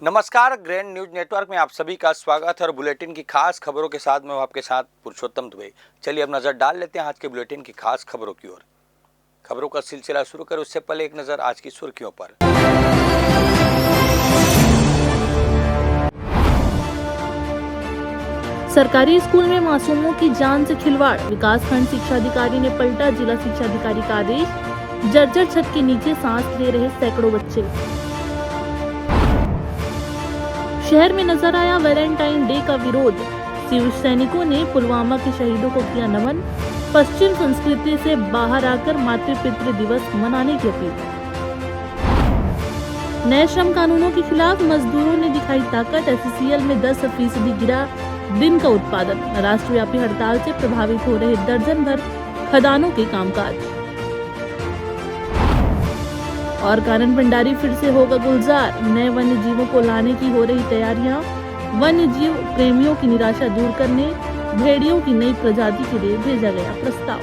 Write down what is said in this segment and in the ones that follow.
नमस्कार, grand news network में आप सभी का स्वागत है और बुलेटिन की खास खबरों के साथ मैं आपके साथ पुरुषोत्तम दुबे। चलिए अब नजर डाल लेते हैं आज के बुलेटिन की खास खबरों की ओर। खबरों का सिलसिला शुरू करें उससे पहले एक नजर आज की सुर्खियों पर। सरकारी स्कूल में मासूमों की जान से खिलवाड़, विकासखंड शिक्षा अधिकारी ने पलटा जिला शिक्षा अधिकारी का आदेश। जर्जर छत के नीचे सांस ले रहे सैकड़ों बच्चे। शहर में नजर आया वैलेंटाइन डे का विरोध, शिव सैनिकों ने पुलवामा के शहीदों को किया नमन। पश्चिम संस्कृति से बाहर आकर मातृ पितृ दिवस मनाने की अपील। नए श्रम कानूनों के खिलाफ मजदूरों ने दिखाई ताकत, एससीएल में 10% गिरा दिन का उत्पादन। राष्ट्रव्यापी हड़ताल से प्रभावित हो रहे दर्जन भर खदानों के कामकाज। और कानन भंडारी फिर से होगा गुलजार, नए वन्य जीवों को लाने की हो रही तैयारियां। वन्य जीव प्रेमियों की निराशा दूर करने भेड़ियों की नई प्रजाति के लिए भेजा गया प्रस्ताव।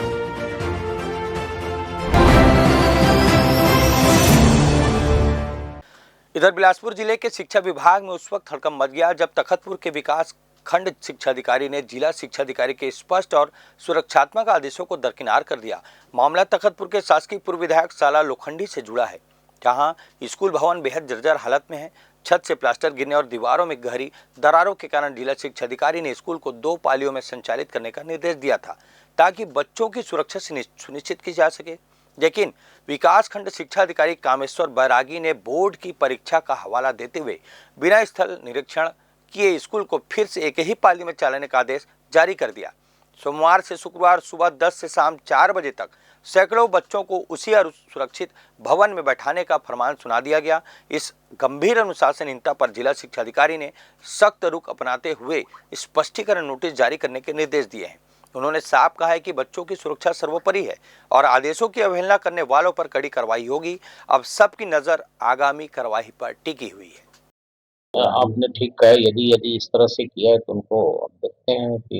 इधर बिलासपुर जिले के शिक्षा विभाग में उस वक्त हड़कंप मच गया जब तखतपुर के विकास खंड शिक्षा अधिकारी ने जिला शिक्षा अधिकारी के स्पष्ट और सुरक्षात्मक आदेशों को दरकिनार कर दिया। मामला तखतपुर के शासकीय पूर्व विधायक साला लोखंडी से जुड़ा है, जहां स्कूल भवन बेहद जर्जर हालत में है। छत से प्लास्टर गिरने और दीवारों में गहरी दरारों के कारण जिला शिक्षा अधिकारी ने स्कूल को 2 पालियों में संचालित करने का निर्देश दिया था ताकि बच्चों की सुरक्षा सुनिश्चित की जा सके। लेकिन विकास खंड शिक्षा अधिकारी कामेश्वर बैरागी ने बोर्ड की परीक्षा का हवाला देते हुए बिना स्थल निरीक्षण किए स्कूल को फिर से एक ही पाली में चलाने का आदेश जारी कर दिया। सोमवार से शुक्रवार सुबह 10 से शाम 4 बजे तक सैकड़ों बच्चों को उसी सुरक्षित भवन में बैठाने का फरमान सुना दिया गया। इस गंभीर अनुशासनहीनता पर जिला शिक्षा अधिकारी ने सख्त रुख अपनाते हुए स्पष्टीकरण नोटिस जारी करने के निर्देश दिए हैं। उन्होंने साफ कहा है कि बच्चों की सुरक्षा सर्वोपरि है और आदेशों की अवहेलना करने वालों पर कड़ी कार्रवाई होगी। अब सबकी नजर आगामी कार्रवाई पर टिकी हुई है। आपने ठीक कहा, यदि इस तरह से किया है तो उनको अब देखते हैं कि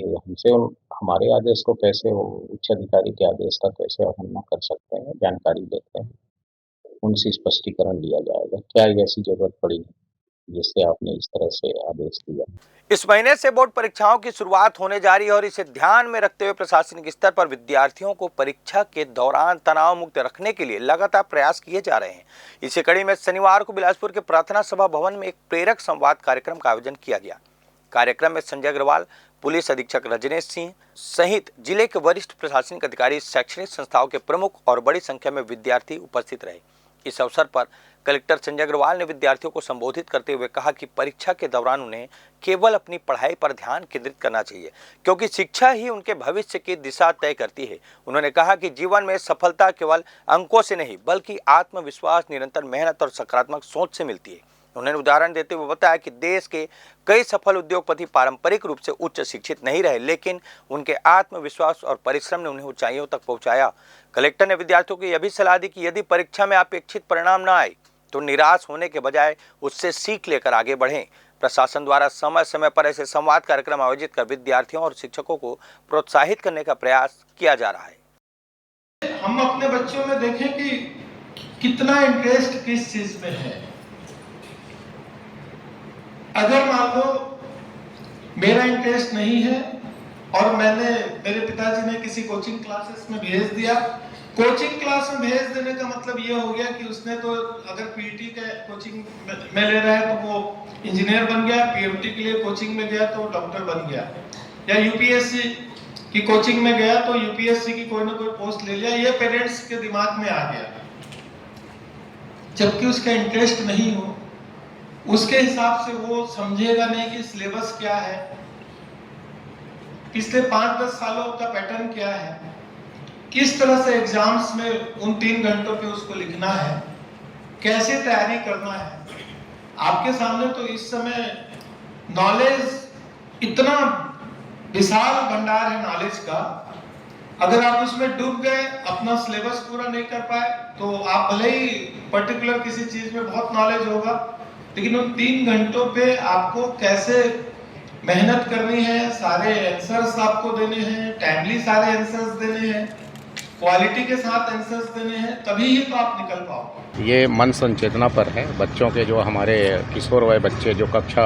हमारे आदेश को कैसे वो उच्च अधिकारी के आदेश का कैसे अवहेलना कर सकते हैं। जानकारी देते हैं, उनसे स्पष्टीकरण लिया जाएगा। क्या ऐसी जरूरत पड़ी जिससे आपने इस तरह से आदेश दिया। इस महीने से बोर्ड परीक्षाओं की शुरुआत होने जा रही है और इसे ध्यान में रखते हुए प्रशासनिक स्तर पर विद्यार्थियों को परीक्षा के दौरान तनाव मुक्त रखने के लिए लगातार प्रयास किए जा रहे हैं। इसी कड़ी में शनिवार को बिलासपुर के प्रार्थना सभा भवन में एक प्रेरक संवाद कार्यक्रम का आयोजन किया गया। कार्यक्रम में संजय अग्रवाल, पुलिस अधीक्षक रजनेश सिंह सहित जिले के वरिष्ठ प्रशासनिक अधिकारी, शैक्षणिक संस्थाओं के प्रमुख और बड़ी संख्या में विद्यार्थी उपस्थित रहे। इस अवसर पर कलेक्टर संजय अग्रवाल ने विद्यार्थियों को संबोधित करते हुए कहा कि परीक्षा के दौरान उन्हें केवल अपनी पढ़ाई पर ध्यान केंद्रित करना चाहिए, क्योंकि शिक्षा ही उनके भविष्य की दिशा तय करती है। उन्होंने कहा कि जीवन में सफलता केवल अंकों से नहीं बल्कि आत्मविश्वास, निरंतर मेहनत और सकारात्मक सोच से मिलती है। उन्होंने उदाहरण देते हुए बताया कि देश के कई सफल उद्योगपति पारंपरिक रूप से उच्च शिक्षित नहीं रहे, लेकिन उनके आत्मविश्वास और परिश्रम ने उन्हें ऊंचाइयों तक पहुंचाया। कलेक्टर ने विद्यार्थियों को यह भी सलाह दी कि यदि परीक्षा में अपेक्षित परिणाम न आए तो निराश होने के बजाय उससे सीख लेकर आगे बढ़ें। प्रशासन द्वारा समय समय पर ऐसे संवाद कार्यक्रम आयोजित कर विद्यार्थियों और शिक्षकों को प्रोत्साहित करने का प्रयास किया जा रहा है। हम अपने बच्चों में देखें कि कितना इंटरेस्ट किस चीज में है। अगर मान लो मेरा इंटरेस्ट नहीं है और मेरे पिताजी ने किसी कोचिंग क्लासेस में भेज दिया, कोचिंग क्लास में भेज देने का मतलब ये हो गया कि उसने तो अगर पीईटी के कोचिंग में ले रहा है तो वो इंजीनियर बन गया, पीएमटी के लिए कोचिंग में गया तो डॉक्टर बन गया, या यूपीएससी की कोचिंग में गया तो यूपीएससी की कोई ना कोई पोस्ट ले लिया। ये पेरेंट्स के दिमाग में आ गया, जबकि उसका इंटरेस्ट नहीं हो। उसके हिसाब से वो समझेगा नहीं कि सिलेबस क्या है, पिछले 5-10 सालों का पैटर्न क्या है, किस तरह से एग्जाम्स में उन 3 घंटों पे उसको लिखना है, कैसे तैयारी करना है। आपके सामने तो इस समय नॉलेज इतना विशाल भंडार है नॉलेज का, अगर आप उसमें डूब गए, अपना सिलेबस पूरा नहीं कर पाए तो आप भले ही पर्टिकुलर किसी चीज में बहुत नॉलेज होगा, लेकिन उन 3 घंटों पे आपको कैसे मेहनत करनी है, सारे आंसर्स आपको देने हैं, टाइमली सारे आंसर्स देने हैं, क्वालिटी के साथ आंसर्स देने हैं, तभी ही तो आप निकल पाओगे। ये मन संचेतना पर है। बच्चों के जो हमारे किशोर वय बच्चे जो कक्षा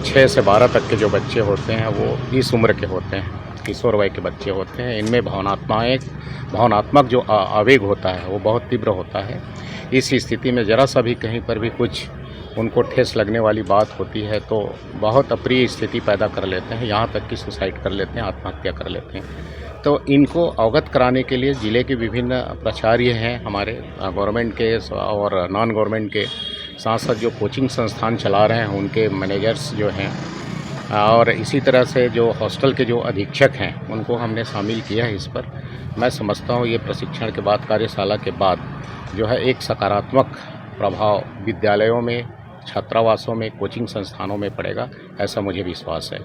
6 से 12 तक के जो बच्चे होते हैं वो इस उम्र के होते हैं, किशोर वय के बच्चे होते हैं। इनमें भावनात्मक जो आवेग होता है वो बहुत तीव्र होता है। इस स्थिति में ज़रा सा भी कहीं पर भी कुछ उनको ठेस लगने वाली बात होती है तो बहुत अप्रिय स्थिति पैदा कर लेते हैं, यहाँ तक कि सुसाइड कर लेते हैं, आत्महत्या कर लेते हैं। तो इनको अवगत कराने के लिए ज़िले के विभिन्न प्राचार्य हैं हमारे गवर्नमेंट के और नॉन गवर्नमेंट के, साथ साथ जो कोचिंग संस्थान चला रहे हैं उनके मैनेजर्स जो हैं, और इसी तरह से जो हॉस्टल के जो अधीक्षक हैं उनको हमने शामिल किया है इस पर। मैं समझता हूँ ये प्रशिक्षण के बाद, कार्यशाला के बाद जो है एक सकारात्मक प्रभाव विद्यालयों में, छात्रावासों में, कोचिंग संस्थानों में पड़ेगा, ऐसा मुझे विश्वास है।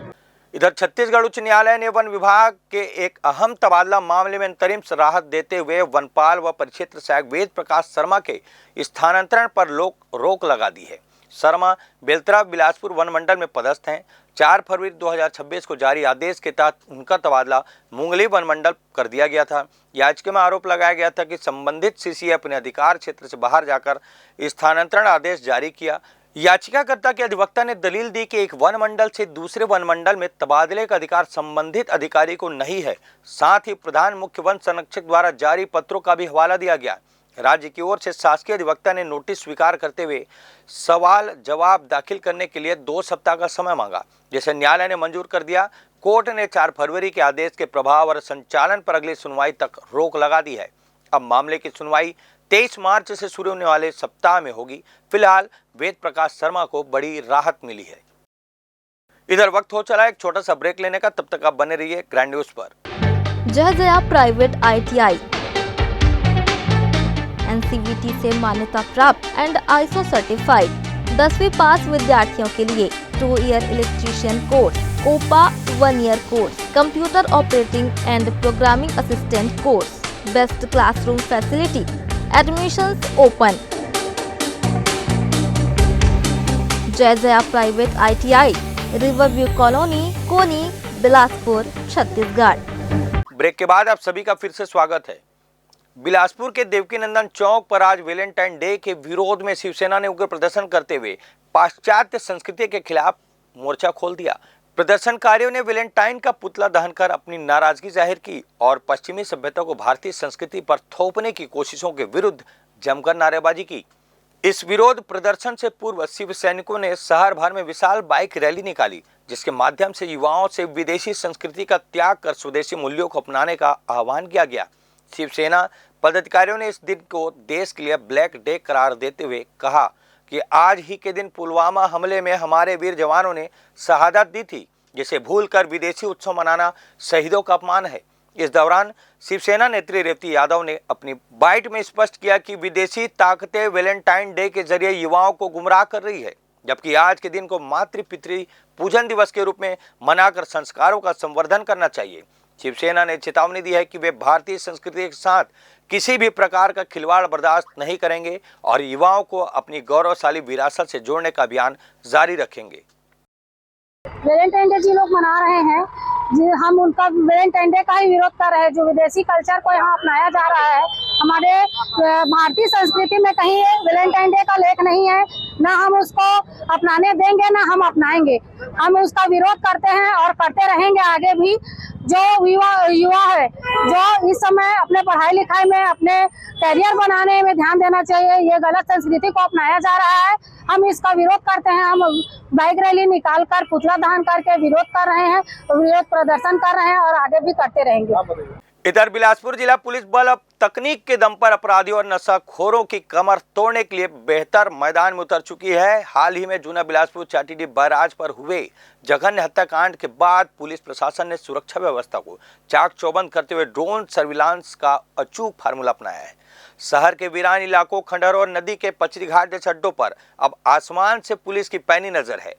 इधर छत्तीसगढ़ उच्च न्यायालय ने वन विभाग के एक अहम तबादला मामले में अंतरिम राहत देते हुए वनपाल व परिक्षेत्र सहायक वेद प्रकाश शर्मा के स्थानांतरण पर रोक लगा दी है। शर्मा बेलतरा बिलासपुर वन मंडल में पदस्थ हैं। 4 फरवरी 2026 को जारी आदेश के तहत उनका तबादला मुंगली वन मंडल कर दिया गया था। याचिका में आरोप लगाया गया था कि संबंधित सीसीए अपने अधिकार क्षेत्र से बाहर जाकर स्थानांतरण आदेश जारी किया। याचिकाकर्ता के अधिवक्ता ने दलील दी कि एक वन मंडल से दूसरे वन मंडल में तबादले का अधिकार संबंधित अधिकारी को नहीं है। साथ ही प्रधान मुख्य वन संरक्षक द्वारा जारी पत्रों का भी हवाला दिया गया। राज्य की ओर से शासकीय अधिवक्ता ने नोटिस स्वीकार करते हुए सवाल जवाब दाखिल करने के लिए 2 सप्ताह का समय मांगा, जिसे न्यायालय ने मंजूर कर दिया। कोर्ट ने 4 फरवरी के आदेश के प्रभाव और संचालन पर अगली सुनवाई तक रोक लगा दी है। अब मामले की सुनवाई 23 मार्च से शुरू होने वाले सप्ताह में होगी। फिलहाल वेद प्रकाश शर्मा को बड़ी राहत मिली है। इधर वक्त हो चला एक छोटा सा ब्रेक लेने का, तब तक आप बने रहिए ग्रैंड न्यूज पर। जय जया प्राइवेट ITI NCVT से मान्यता प्राप्त एंड ISO सर्टिफाइड 10वीं पास विद्यार्थियों के लिए 2 year electrician course, OPA 1 year course, computer operating and programming assistant course, best classroom facility, admissions open. Jai Jaya private ITI, river view colony, Koni, Bilaspur, Chhattisgarh. Break के बाद आप सभी का फिर से स्वागत है। बिलासपुर के देवकीनंदन चौक पर आज वैलेंटाइन डे के विरोध में शिवसेना ने उग्र प्रदर्शन करते हुए पाश्चात्य संस्कृति के खिलाफ मोर्चा खोल दिया। प्रदर्शनकारियों ने वैलेंटाइन का पुतला दहन कर अपनी नाराजगी जाहिर की और पश्चिमी सभ्यता को भारतीय संस्कृति पर थोपने की कोशिशों के विरुद्ध जमकर नारेबाजी की। इस विरोध प्रदर्शन से पूर्व शिव सैनिकों ने शहर भर में विशाल बाइक रैली निकाली, जिसके माध्यम से युवाओं से विदेशी संस्कृति का त्याग कर स्वदेशी मूल्यों को अपनाने का आह्वान किया गया। शिवसेना पदाधिकारियों ने इस दिन को देश के लिए ब्लैक डे करार देते हुए कहा कि आज ही के दिन पुलवामा हमले में हमारे वीर जवानों ने शहादत दी थी, जिसे भूलकर विदेशी उत्सव मनाना शहीदों का अपमान है। इस दौरान शिवसेना नेत्री रेवती यादव ने अपनी बाइट में स्पष्ट किया कि विदेशी ताकतें वैलेंटाइन डे के जरिए युवाओं को गुमराह कर रही है, जबकि आज के दिन को मातृ पितृ पूजन दिवस के रूप में मनाकर संस्कारों का संवर्धन करना चाहिए। शिवसेना ने चेतावनी दी है कि वे भारतीय संस्कृति के साथ किसी भी प्रकार का खिलवाड़ बर्दाश्त नहीं करेंगे और युवाओं को अपनी गौरवशाली विरासत से जोड़ने का अभियान जारी रखेंगे। वैलेंटाइन डे जी लोग मना रहे हैं, हम उनका वैलेंटाइन डे का ही विरोध कर रहे हैं। जो विदेशी कल्चर को यहाँ अपनाया जा रहा है, हमारे भारतीय संस्कृति में कहीं वैलेंटाइन डे का लेख नहीं है। ना हम उसको अपनाने देंगे, ना हम अपनाएंगे। हम उसका विरोध करते हैं और करते रहेंगे आगे भी। जो युवा है, जो इस समय अपने पढ़ाई लिखाई में, अपने करियर बनाने में ध्यान देना चाहिए। ये गलत संस्कृति को अपनाया जा रहा है, हम इसका विरोध करते हैं। हम बाइक रैली निकाल कर पुतला दहन करके विरोध कर रहे हैं, विरोध प्रदर्शन कर रहे हैं और आगे भी करते रहेंगे। इधर बिलासपुर जिला पुलिस बल अब तकनीक के दम पर अपराधियों और नशाखोरों की कमर तोड़ने के लिए बेहतर मैदान में उतर चुकी है। हाल ही में जूना बिलासपुर चाटीडी बैराज पर हुए जघन्य हत्याकांड के बाद पुलिस प्रशासन ने सुरक्षा व्यवस्था को चाक चौबंद करते हुए ड्रोन सर्विलांस का अचूक फार्मूला अपनाया है। शहर के वीरान इलाकों, खंडहर और नदी के पचरी घाट जैसे अड्डों पर अब आसमान से पुलिस की पैनी नजर है,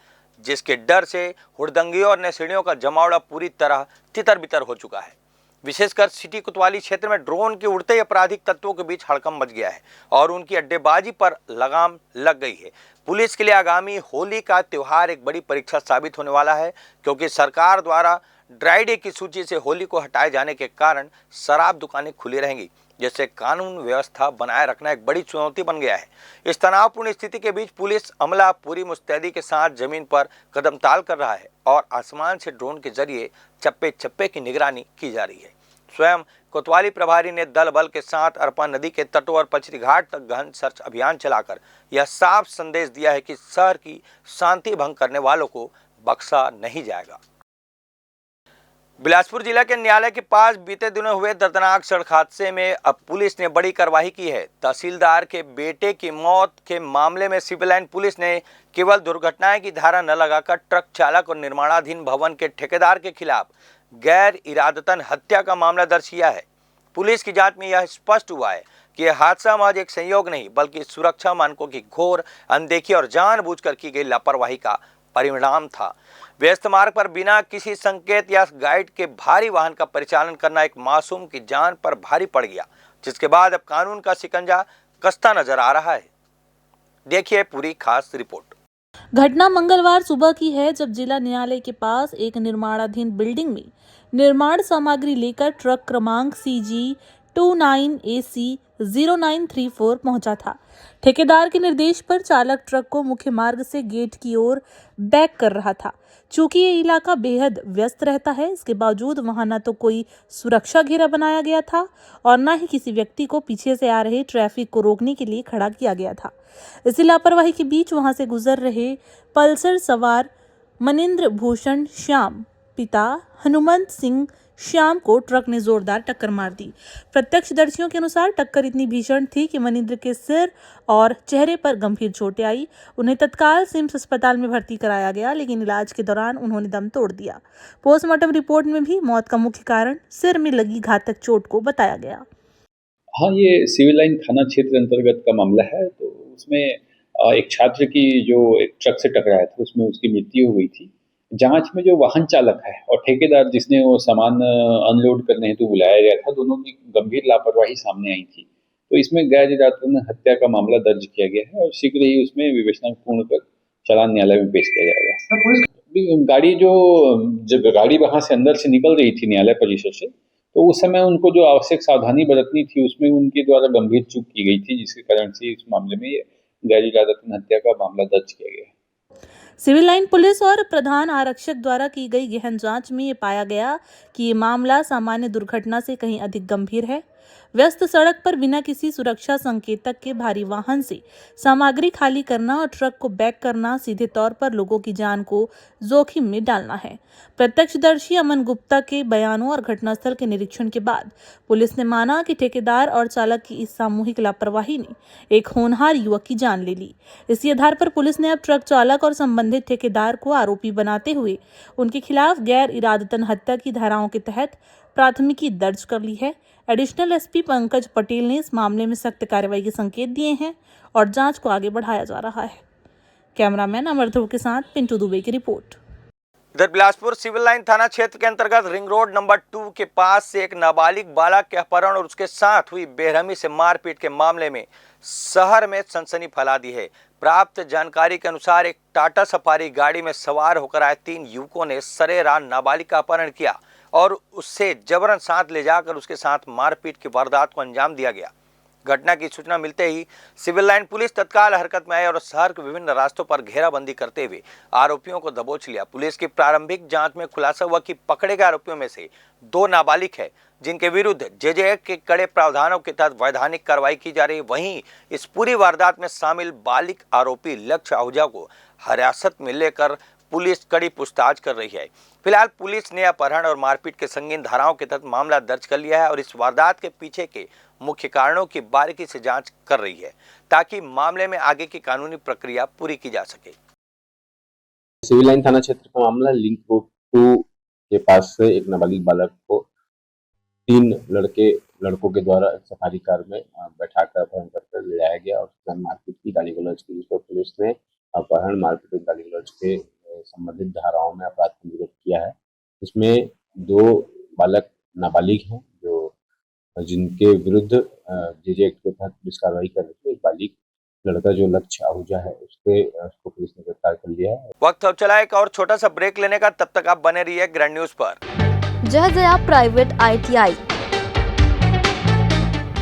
जिसके डर से हुड़दंगियों और नशेड़ियों का जमावड़ा पूरी तरह तितर बितर हो चुका है। विशेषकर सिटी कोतवाली क्षेत्र में ड्रोन के उड़ते आपराधिक तत्वों के बीच हड़कंप मच गया है और उनकी अड्डेबाजी पर लगाम लग गई है। पुलिस के लिए आगामी होली का त्यौहार एक बड़ी परीक्षा साबित होने वाला है, क्योंकि सरकार द्वारा ड्राई डे की सूची से होली को हटाए जाने के कारण शराब दुकानें खुली रहेंगी, जिससे कानून व्यवस्था बनाए रखना एक बड़ी चुनौती बन गया है। इस तनावपूर्ण स्थिति के बीच पुलिस अमला पूरी मुस्तैदी के साथ जमीन पर कदम ताल कर रहा है और आसमान से ड्रोन के जरिए चप्पे चप्पे की निगरानी की जा रही है। स्वयं कोतवाली प्रभारी ने दल बल के साथ अरपा नदी के तटों और पचरी घाट तक गहन सर्च अभियान चलाकर यह साफ संदेश दिया है कि शहर की शांति भंग करने वालों को बख्शा नहीं जाएगा। बिलासपुर जिला के न्यायालय के पास बीते दिनों हुए दर्दनाक सड़क हादसे में अब पुलिस ने बड़ी कार्रवाई की है। तहसीलदार के बेटे की मौत के मामले में सिविल लाइन पुलिस ने केवल दुर्घटनाएं की धारा न लगाकर ट्रक चालक और निर्माणाधीन भवन के ठेकेदार के खिलाफ गैर इरादतन हत्या का मामला दर्ज किया है। पुलिस की जांच में यह स्पष्ट हुआ है कि यह हादसा महज एक संयोग नहीं बल्कि सुरक्षा मानकों की घोर अनदेखी और जानबूझकर की गई लापरवाही का परिणाम था। व्यस्त मार्ग पर बिना किसी संकेत या गाइड के भारी वाहन का परिचालन करना एक मासूम की जान पर भारी पड़ गया, जिसके बाद अब कानून का शिकंजा कसता नजर आ रहा है। देखिए पूरी खास रिपोर्ट। घटना मंगलवार सुबह की है, जब जिला न्यायालय के पास एक निर्माणाधीन बिल्डिंग में निर्माण सामग्री लेकर ट्रक क्रमांक CG 29AC 0934 पहुंचा था। ठेकेदार के निर्देश पर चालक ट्रक को मुख्य मार्ग से गेट की ओर बैक कर रहा था। चूंकि ये इलाका बेहद व्यस्त रहता है, इसके बावजूद वहां न तो कोई सुरक्षा घेरा बनाया गया था और न ही किसी व्यक्ति को पीछे से आ रहे ट्रैफिक को रोकने के लिए खड़ा किया गया था। इसी लापरवाही के बीच वहां से गुजर रहे पल्सर सवार मनिंद्र भूषण श्याम पिता हनुमंत सिंह श्याम को ट्रक ने जोरदार टक्कर मार दी। प्रत्यक्षदर्शियों के अनुसार टक्कर इतनी भीषण थी कि मनिंद्र के सिर और चेहरे पर गंभीर चोटें आई। उन्हें तत्काल सिम्स अस्पताल में भर्ती कराया गया, लेकिन इलाज के दौरान उन्होंने दम तोड़ दिया। पोस्टमार्टम रिपोर्ट में भी मौत का मुख्य कारण सिर में लगी घातक चोट को बताया गया। हाँ, ये सिविल लाइन थाना क्षेत्र अंतर्गत का मामला है। तो उसमें एक छात्र की जो एक ट्रक से टकराया था, उसमें उसकी मृत्यु हो गई थी। जांच में जो वाहन चालक है और ठेकेदार जिसने वो सामान अनलोड करने हेतु बुलाया गया था, दोनों की गंभीर लापरवाही सामने आई थी। तो इसमें गैर इरादतन हत्या का मामला दर्ज किया गया है और शीघ्र ही उसमें विवेचना पूर्ण कर चालान न्यायालय में पेश किया जाएगा। गाड़ी जब गाड़ी वहां से अंदर से निकल रही थी न्यायालय परिसर से, तो उस समय उनको जो आवश्यक सावधानी बरतनी थी उसमें उनके द्वारा गंभीर चूक की गई थी, जिसके कारण से इस मामले में गैर इरादतन हत्या का मामला दर्ज किया गया है। सिविल लाइन पुलिस और प्रधान आरक्षक द्वारा की गई गहन जांच में ये पाया गया कि ये मामला सामान्य दुर्घटना से कहीं अधिक गंभीर है। व्यस्त सड़क पर बिना किसी सुरक्षा संकेतक के भारी वाहन से सामग्री खाली करना और ट्रक को बैक करना सीधे तौर पर लोगों की जान को जोखिम में डालना है। प्रत्यक्षदर्शी अमन गुप्ता के बयानों और घटनास्थल के निरीक्षण के बाद पुलिस ने माना कि ठेकेदार और चालक की इस सामूहिक लापरवाही ने एक होनहार युवक की जान ले ली। इसी आधार पर पुलिस ने अब ट्रक चालक और संबंधित ठेकेदार को आरोपी बनाते हुए उनके खिलाफ गैर इरादतन हत्या की धाराओं के तहत प्राथमिकी दर्ज कर ली है। एडिशनल SP पंकज पटेल ने इस मामले में सख्त कार्रवाई के संकेत दिए हैं और जांच को आगे बढ़ाया जा रहा है। कैमरामैन अमर ध्रुव के साथ पिंटू दुबे की रिपोर्ट। इधर बिलासपुर सिविल लाइन थाना क्षेत्र के अंतर्गत रिंग रोड नंबर 2 के पास से एक नाबालिग बालक के अपहरण और उसके साथ हुई बेरहमी से मारपीट के मामले में शहर में सनसनी फैला दी है। प्राप्त जानकारी के अनुसार एक टाटा सफारी गाड़ी में सवार होकर आए 3 युवकों ने सरेराह नाबालिग का अपहरण किया और उससे जबरन साथ ले जाकर उसके साथ मारपीट की वारदात को अंजाम दिया गया। घटना की सूचना मिलते ही सिविल लाइन पुलिस तत्काल हरकत में आई और शहर के विभिन्न रास्तों पर घेराबंदी करते हुए आरोपियों को दबोच लिया। पुलिस की प्रारंभिक जांच में खुलासा हुआ कि पकड़े गए आरोपियों में से 2 नाबालिग है, जिनके विरुद्ध JJ के कड़े प्रावधानों के तहत वैधानिक कार्रवाई की जा रही है। वहीं इस पूरी वारदात में शामिल बालिग आरोपी लक्ष्य आहूजा को हिरासत में लेकर पुलिस कड़ी पूछताछ कर रही है। फिलहाल पुलिस ने अपहरण और मारपीट के संगीन धाराओं के तहत मामला दर्ज कर लिया है और इस वारदात के पीछे के मुख्य कारणों की बारीकी से जांच कर रही है, ताकि मामले में आगे की कानूनी प्रक्रिया पूरी की जा सके। सिविल लाइन थाना क्षेत्र का मामला लिंक रोड 2 के पास से एक नाबालिग बालक को 3 लड़कों के द्वारा सफारी कार में बैठाकर अपहरण कर ले जाया गया और मारपीट की गाली गलौज की, जिसको पुलिस ने अपहरण मारपीट और गाली गलौज के संबंधित धाराओं में अपराध पंजीकृत किया है। इसमें 2 बालक नाबालिग हैं जिनके विरुद्ध JJ एक्ट के तहत पुलिस कार्रवाई कर रही है। एक बालिग लड़का जो लक्ष्य आहूजा है उसको पुलिस ने गिरफ्तार कर लिया है। वक्त अब चला एक और छोटा सा ब्रेक लेने का, तब तक आप बने रहिए ग्रैंड न्यूज पर। जय प्राइवेट ITI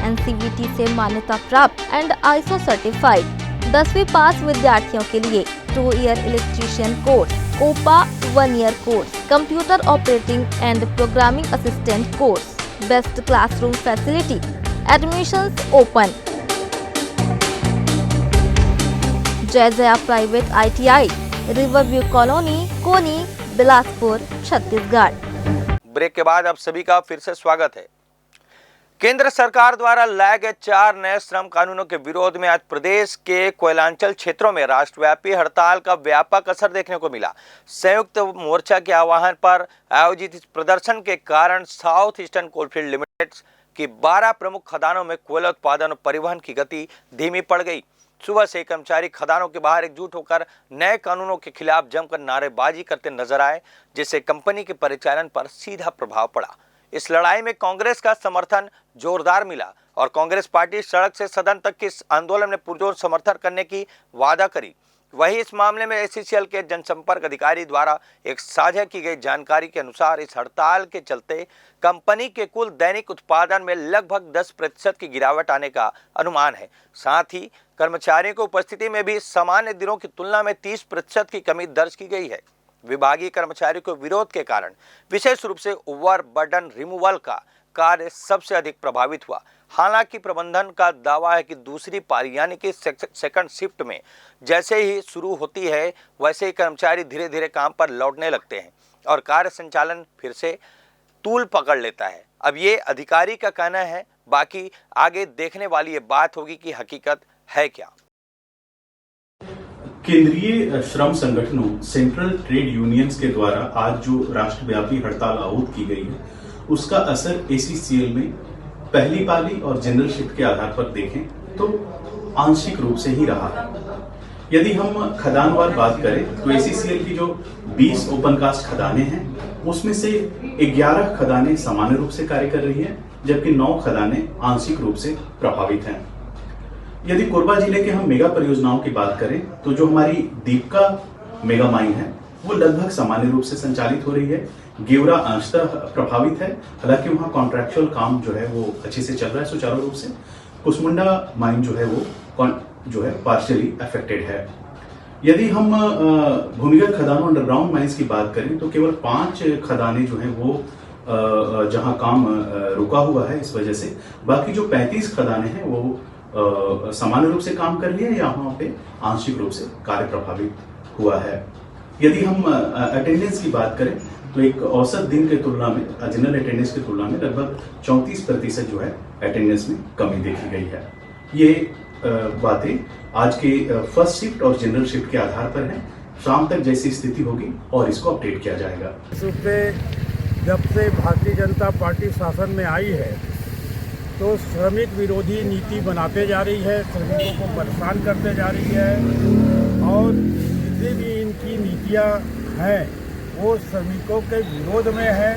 NCVT से मान्यता प्राप्त एंड ISO सर्टिफाइड 10वीं पास विद्यार्थियों के लिए 2 year electrician course, COPA 1 year course, computer operating and programming assistant course, best classroom facility, admissions open. Jai private ITI, Riverview colony, Koni, Bilaspur, Chhattisgarh. Break के बाद आप सभी का फिर से स्वागत है। केंद्र सरकार द्वारा लाए गए 4 नए श्रम कानूनों के विरोध में आज प्रदेश के कोयलांचल क्षेत्रों में राष्ट्रव्यापी हड़ताल का व्यापक असर देखने को मिला। संयुक्त मोर्चा के आह्वान पर आयोजित इस प्रदर्शन के कारण साउथ ईस्टर्न कोलफील्ड लिमिटेड की 12 प्रमुख खदानों में कोयला उत्पादन और परिवहन की गति धीमी पड़ गई। सुबह से कर्मचारी खदानों के बाहर एकजुट होकर नए कानूनों के खिलाफ जमकर नारेबाजी करते नजर आए, जिससे कंपनी के परिचालन पर सीधा प्रभाव पड़ा। इस लड़ाई में कांग्रेस का समर्थन जोरदार मिला और कांग्रेस पार्टी सड़क से सदन तक के इस आंदोलन में पुरजोर समर्थन करने की वादा करी। वहीं इस मामले में ACCL के जनसंपर्क अधिकारी द्वारा एक साझा की गई जानकारी के अनुसार इस हड़ताल के चलते कंपनी के कुल दैनिक उत्पादन में लगभग 10% की गिरावट आने का अनुमान है। साथ ही कर्मचारियों की उपस्थिति में भी सामान्य दिनों की तुलना में 30% की कमी दर्ज की गई है। विभागीय कर्मचारियों के विरोध के कारण विशेष रूप से ओवरबर्डन रिमूवल का कार्य सबसे अधिक प्रभावित हुआ। हालांकि प्रबंधन का दावा है कि दूसरी पारी यानी कि सेकंड शिफ्ट में जैसे ही शुरू होती है वैसे ही कर्मचारी धीरे धीरे काम पर लौटने लगते हैं और कार्य संचालन फिर से तूल पकड़ लेता है। अब ये अधिकारी का कहना है, बाकी आगे देखने वाली ये बात होगी कि हकीकत है क्या। केंद्रीय श्रम संगठनों सेंट्रल ट्रेड यूनियंस के द्वारा आज जो राष्ट्रव्यापी हड़ताल आहूत की गई है उसका असर ACCL में पहली पाली और जनरल शिफ्ट के आधार पर देखें तो आंशिक रूप से ही रहा है। यदि हम खदानवार बात करें तो ACCL की जो 20 ओपन कास्ट खदानें हैं उसमें से 11 खदानें सामान्य रूप से कार्य कर रही हैं, जबकि 9 खदानें आंशिक रूप से प्रभावित हैं। यदि कोरबा जिले के हम मेगा परियोजनाओं की बात करें तो जो हमारी दीपका मेगा माइन है वो लगभग सामान्य रूप से संचालित हो रही है। गेवरा अंशतः प्रभावित है, हालांकि वहाँ कॉन्ट्रैक्चुअल काम जो है वो अच्छे से चल रहा है सुचारू रूप से। कुसमुंडा माइन जो है वो पार्शियली अफेक्टेड है। यदि हम भूमिगत खदानों अंडरग्राउंड माइंस की बात करें तो केवल 5 खदानें जो है वो जहां काम रुका हुआ है इस वजह से, बाकी जो 35 खदानें हैं वो सामान्य रूप से काम कर रही है या वहां पे आंशिक रूप से कार्य प्रभावित हुआ है। यदि हम अटेंडेंस की बात करें तो एक औसत दिन के तुलना में जनरल अटेंडेंस की तुलना में लगभग 34% जो है अटेंडेंस में कमी देखी गई है। ये बातें आज के फर्स्ट शिफ्ट और जनरल शिफ्ट के आधार पर हैं। शाम तक जैसी स्थिति होगी और इसको अपडेट किया जाएगा। जब से भारतीय जनता पार्टी शासन में आई है तो श्रमिक विरोधी नीति बनाते जा रही है, श्रमिकों को परेशान करते जा रही है और जितनी भी इनकी नीतियां हैं वो श्रमिकों के विरोध में है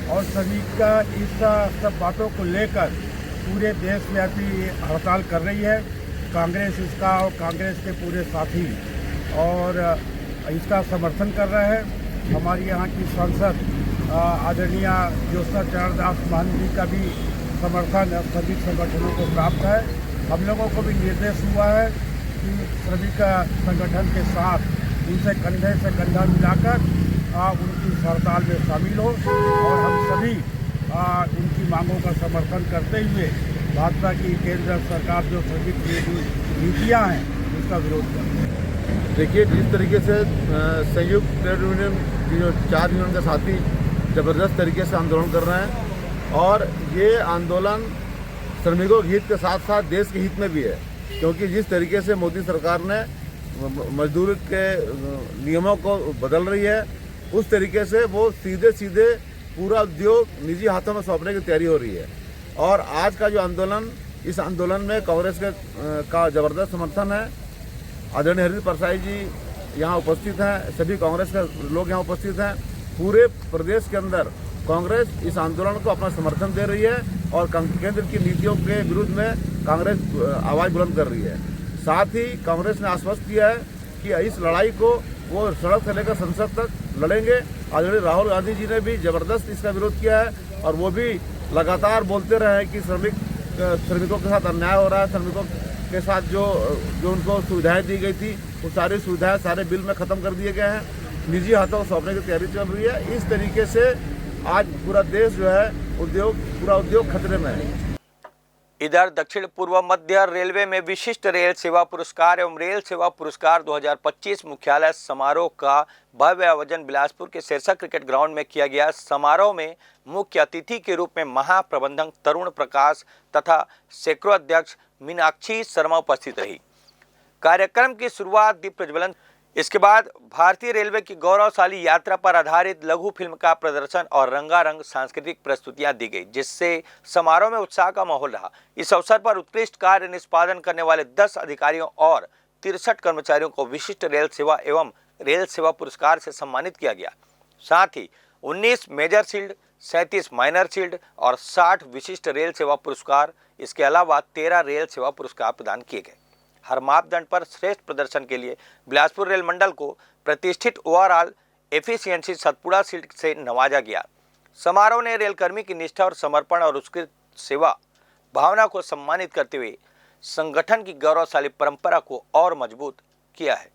और श्रमिक का इस सब बातों को लेकर पूरे देशव्यापी हड़ताल कर रही है। कांग्रेस इसका और कांग्रेस के पूरे साथी और इसका समर्थन कर रहे हैं। हमारी यहाँ की सांसद आदरणीय ज्योत्सना चरणदास महंत जी का भी समर्थन सभी संगठनों को प्राप्त है। हम लोगों को भी निर्देश हुआ है कि श्रमिक संगठन के साथ उनसे कंधे से कंधा मिलाकर उनकी हड़ताल में शामिल हो और हम सभी उनकी मांगों का समर्थन करते हुए भाजपा की केंद्र सरकार जो श्रमिक नीतियाँ हैं उसका विरोध करते हैं। देखिए, जिस तरीके से संयुक्त ट्रेड यूनियन की जो 4 यूनियन के साथी ज़बरदस्त तरीके से आंदोलन कर रहे हैं और ये आंदोलन श्रमिकों के हित के साथ साथ देश के हित में भी है, क्योंकि जिस तरीके से मोदी सरकार ने मजदूर के नियमों को बदल रही है उस तरीके से वो सीधे सीधे पूरा उद्योग निजी हाथों में सौंपने की तैयारी हो रही है। और आज का जो आंदोलन, इस आंदोलन में कांग्रेस का ज़बरदस्त समर्थन है। आदरणीय हरित परसाई जी यहाँ उपस्थित हैं, सभी कांग्रेस के लोग यहाँ उपस्थित हैं। पूरे प्रदेश के अंदर कांग्रेस इस आंदोलन को अपना समर्थन दे रही है और केंद्र की नीतियों के विरुद्ध में कांग्रेस आवाज़ बुलंद कर रही है। साथ ही कांग्रेस ने आश्वस्त किया है कि इस लड़ाई को वो सड़क से लेकर संसद तक लड़ेंगे। आदरणीय राहुल गांधी जी ने भी ज़बरदस्त इसका विरोध किया है और वो भी लगातार बोलते रहे हैं कि श्रमिकों के साथ अन्याय हो रहा है। श्रमिकों के साथ जो उनको सुविधाएं दी गई थी वो सारी सुविधाएं सारे बिल में ख़त्म कर दिए गए हैं। निजी हाथों को सौंपने की तैयारी चल रही है। इस तरीके से आज पूरा देश जो है पूरा उद्योग खतरे में है। इधर दक्षिण पूर्व मध्य रेलवे में विशिष्ट रेल सेवा पुरस्कार एवं रेल सेवा पुरस्कार 2025 मुख्यालय समारोह का भव्य आयोजन बिलासपुर के सिरसा क्रिकेट ग्राउंड में किया गया। समारोह में मुख्य अतिथि के रूप में महाप्रबंधक तरुण प्रकाश तथा सेक्रो अध्यक्ष मीनाक्षी शर्मा उपस्थित रही। कार्यक्रम की शुरुआत दीप प्रज्वलन, इसके बाद भारतीय रेलवे की गौरवशाली यात्रा पर आधारित लघु फिल्म का प्रदर्शन और रंगारंग सांस्कृतिक प्रस्तुतियां दी गई, जिससे समारोह में उत्साह का माहौल रहा। इस अवसर पर उत्कृष्ट कार्य निष्पादन करने वाले 10 अधिकारियों और 63 कर्मचारियों को विशिष्ट रेल सेवा एवं रेल सेवा पुरस्कार से सम्मानित किया गया। साथ ही 19 मेजर शील्ड, 37 माइनर शील्ड और 60 विशिष्ट रेल सेवा पुरस्कार, इसके अलावा 13 रेल सेवा पुरस्कार प्रदान किए गए। हर मापदंड पर श्रेष्ठ प्रदर्शन के लिए बिलासपुर रेल मंडल को प्रतिष्ठित ओवरऑल एफिशिएंसी सतपुड़ा शील्ड से नवाजा गया। समारोह ने रेलकर्मी की निष्ठा और समर्पण और उत्कृष्ट सेवा भावना को सम्मानित करते हुए संगठन की गौरवशाली परंपरा को और मजबूत किया है।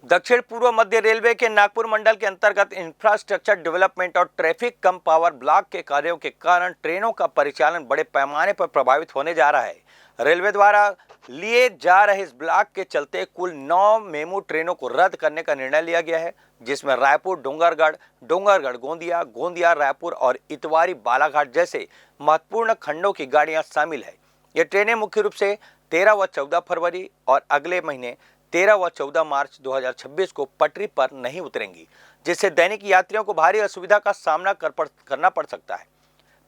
दक्षिण पूर्व मध्य रेलवे के नागपुर मंडल के अंतर्गत इंफ्रास्ट्रक्चर डेवलपमेंट और ट्रैफिक कम पावर ब्लॉक के कार्यों के कारण ट्रेनों का परिचालन बड़े पैमाने पर प्रभावित होने जा रहा है। रेलवे द्वारा लिए जा रहे इस ब्लॉक के चलते कुल 9 मेमू ट्रेनों को रद्द करने का निर्णय लिया गया है, जिसमें रायपुर डोंगरगढ़ गोंदिया रायपुर और इतवारी बालाघाट जैसे महत्वपूर्ण खंडों की गाड़ियां शामिल है। ये ट्रेनें मुख्य रूप से 13 व 14 फरवरी और अगले महीने 13 व 14 मार्च 2026 को पटरी पर नहीं उतरेंगी, जिससे दैनिक यात्रियों को भारी असुविधा का सामना करना पड़ सकता है।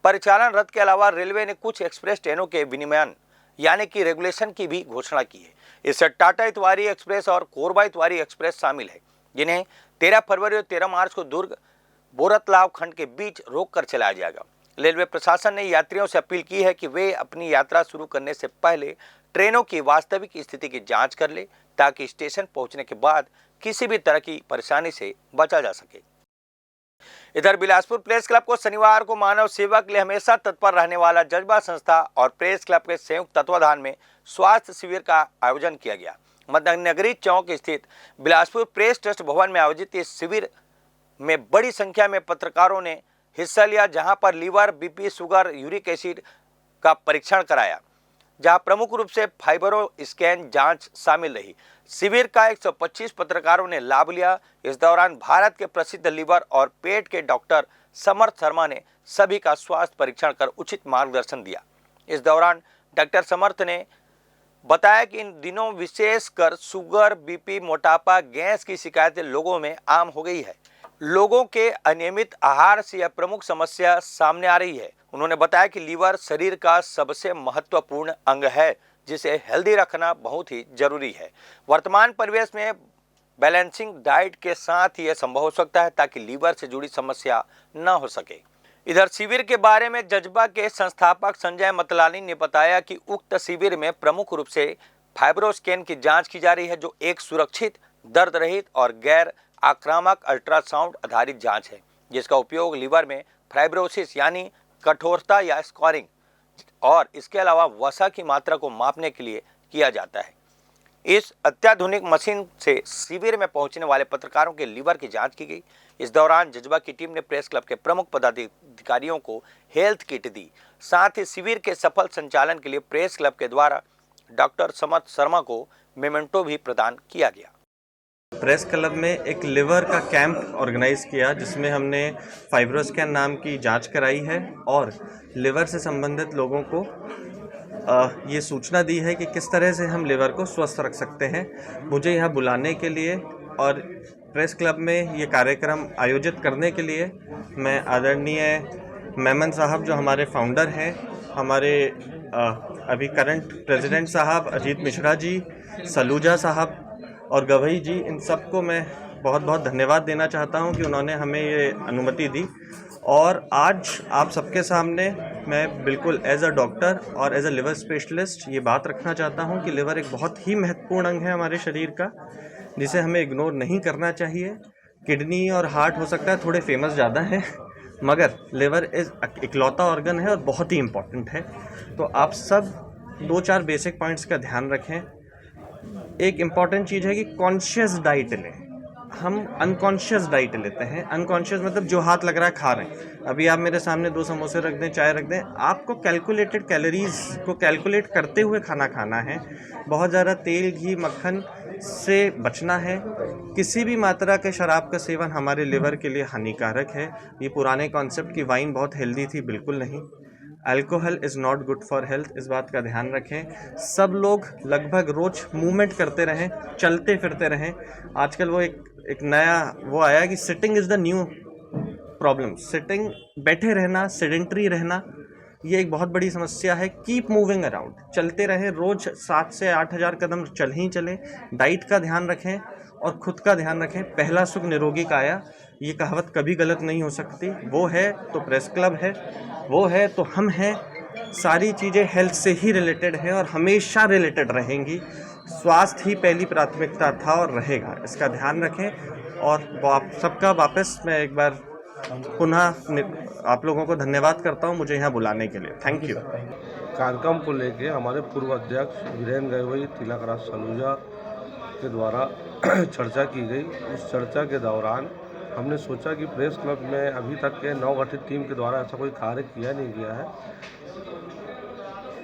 परिचालन रद्द के अलावा रेलवे ने कुछ एक्सप्रेस ट्रेनों के विनियमन यानी कि रेगुलेशन की भी घोषणा की है। इससे टाटा इतवारी एक्सप्रेस और कोरबा इतवारी एक्सप्रेस शामिल है, जिन्हें 13 फरवरी और 13 मार्च को दुर्ग बोरतलाव खंड के बीच रोककर चलाया जाएगा। रेलवे प्रशासन ने यात्रियों से अपील की है कि वे अपनी यात्रा शुरू करने से पहले ट्रेनों की वास्तविक स्थिति की जांच कर ले, ताकि स्टेशन पहुंचने के बाद किसी भी तरह की परेशानी से बचा जा सके। इधर बिलासपुर प्रेस क्लब को शनिवार को मानव सेवा के लिए हमेशा तत्पर रहने वाला जज्बा संस्था और प्रेस क्लब के संयुक्त तत्वाधान में स्वास्थ्य शिविर का आयोजन किया गया। नगरी चौक स्थित बिलासपुर प्रेस ट्रस्ट भवन में आयोजित इस शिविर में बड़ी संख्या में पत्रकारों ने हिस्सा लिया, जहां पर liver, BP, sugar, uric acid का परीक्षण कराया, जहां प्रमुख रूप से फाइब्रो स्कैन जांच शामिल रही। शिविर का 125 पत्रकारों ने लाभ लिया। इस दौरान भारत के प्रसिद्ध लीवर और पेट के डॉक्टर समर्थ शर्मा ने सभी का स्वास्थ्य परीक्षण कर उचित मार्गदर्शन दिया। इस दौरान डॉक्टर समर्थ ने बताया कि इन दिनों विशेषकर शुगर, बीपी, मोटापा, गैस की शिकायतें लोगों में आम हो गई है। लोगों के अनियमित आहार से यह प्रमुख समस्या सामने आ रही है। उन्होंने बताया कि लीवर शरीर का सबसे महत्वपूर्ण अंग है, जिसे हेल्दी रखना बहुत ही जरूरी है। वर्तमान परिवेश में बैलेंसिंग डाइट के साथ ही यह संभव हो सकता है, ताकि लीवर से जुड़ी समस्या न हो सके। इधर शिविर के बारे में जज्बा के संस्थापक संजय मतलानी ने बताया कि उक्त शिविर में प्रमुख रूप से फाइब्रोस्कैन की जांच की जा रही है, जो एक सुरक्षित, दर्द रहित और गैर आक्रामक अल्ट्रासाउंड आधारित जांच है, जिसका उपयोग लीवर में फाइब्रोसिस यानी कठोरता या स्कोरिंग और इसके अलावा वसा की मात्रा को मापने के लिए किया जाता है। इस अत्याधुनिक मशीन से शिविर में पहुंचने वाले पत्रकारों के लीवर की जांच की गई। इस दौरान जज्बा की टीम ने प्रेस क्लब के प्रमुख पदाधिकारियों को हेल्थ किट दी। साथ ही शिविर के सफल संचालन के लिए प्रेस क्लब के द्वारा डॉक्टर समर्थ शर्मा को मेमेंटो भी प्रदान किया गया। प्रेस क्लब में एक लिवर का कैंप ऑर्गेनाइज किया, जिसमें हमने फाइब्रोस्कैन नाम की जांच कराई है और लिवर से संबंधित लोगों को ये सूचना दी है कि किस तरह से हम लिवर को स्वस्थ रख सकते हैं। मुझे यहाँ बुलाने के लिए और प्रेस क्लब में ये कार्यक्रम आयोजित करने के लिए मैं आदरणीय मेमन साहब, जो हमारे फाउंडर हैं, हमारे अभी करंट प्रेसिडेंट साहब अजीत मिश्रा जी, सलूजा साहब और गवई जी, इन सबको मैं बहुत बहुत धन्यवाद देना चाहता हूं कि उन्होंने हमें ये अनुमति दी और आज आप सबके सामने मैं बिल्कुल एज अ डॉक्टर और एज अ लिवर स्पेशलिस्ट ये बात रखना चाहता हूँ कि लिवर एक बहुत ही महत्वपूर्ण अंग है हमारे शरीर का, जिसे हमें इग्नोर नहीं करना चाहिए। किडनी और हार्ट हो सकता है थोड़े फेमस ज़्यादा हैं, मगर लिवर इकलौता ऑर्गन है और बहुत ही इम्पॉर्टेंट है। तो आप सब 2-4 बेसिक पॉइंट्स का ध्यान रखें। एक इम्पॉर्टेंट चीज़ है कि कॉन्शियस डाइट लें। हम अनकॉन्शियस डाइट लेते हैं। अनकॉन्शियस मतलब जो हाथ लग रहा है खा रहे हैं। अभी आप मेरे सामने 2 समोसे रख दें, चाय रख दें, आपको कैलकुलेटेड कैलोरीज को कैलकुलेट करते हुए खाना खाना है। बहुत ज़्यादा तेल, घी, मक्खन से बचना है। किसी भी मात्रा के शराब का सेवन हमारे लिवर के लिए हानिकारक है। ये पुराने कॉन्सेप्ट की वाइन बहुत हेल्दी थी, बिल्कुल नहीं। Alcohol is not good for health, इस बात का ध्यान रखें। सब लोग लगभग रोज़ मूवमेंट करते रहें, चलते फिरते रहें। आजकल वो एक नया वो आया कि sitting is the new problem. Sitting, बैठे रहना, सेडेंटरी रहना, ये एक बहुत बड़ी समस्या है। कीप मूविंग अराउंड, चलते रहें, रोज़ 7 से 8 हज़ार कदम चल ही चलें। डाइट का ध्यान रखें और ख़ुद का ध्यान रखें। पहला सुख निरोगी काया, ये कहावत कभी गलत नहीं हो सकती। वो है तो प्रेस क्लब है, वो है तो हम हैं। सारी चीज़ें हेल्थ से ही रिलेटेड हैं और हमेशा रिलेटेड रहेंगी। स्वास्थ्य ही पहली प्राथमिकता था और रहेगा, इसका ध्यान रखें। और आप सबका वापस मैं एक बार पुनः आप लोगों को धन्यवाद करता हूं मुझे यहाँ बुलाने के लिए। Thank you. कार्यक्रम को लेके हमारे पूर्व अध्यक्ष वीरेंद्र गवई तिलकराज सलूजा के द्वारा चर्चा की गई। उस चर्चा के दौरान हमने सोचा कि प्रेस क्लब में अभी तक के नवगठित टीम के द्वारा ऐसा कोई कार्य किया नहीं गया है।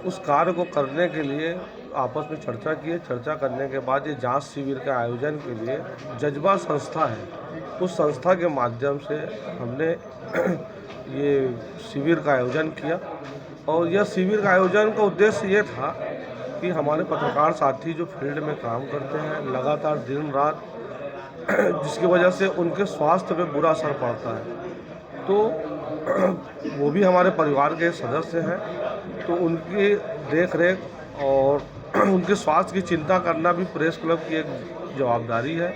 उस कार्य को करने के लिए आपस में चर्चा की। चर्चा करने के बाद ये जांच शिविर के आयोजन के लिए जज्बा संस्था है, उस संस्था के माध्यम से हमने ये शिविर का आयोजन किया। और यह शिविर का आयोजन का उद्देश्य ये था कि हमारे पत्रकार साथी जो फील्ड में काम करते हैं लगातार दिन रात, जिसकी वजह से उनके स्वास्थ्य पे बुरा असर पड़ता है, तो वो भी हमारे परिवार के सदस्य हैं, तो उनकी देख रेख और उनके स्वास्थ्य की चिंता करना भी प्रेस क्लब की एक जवाबदारी है।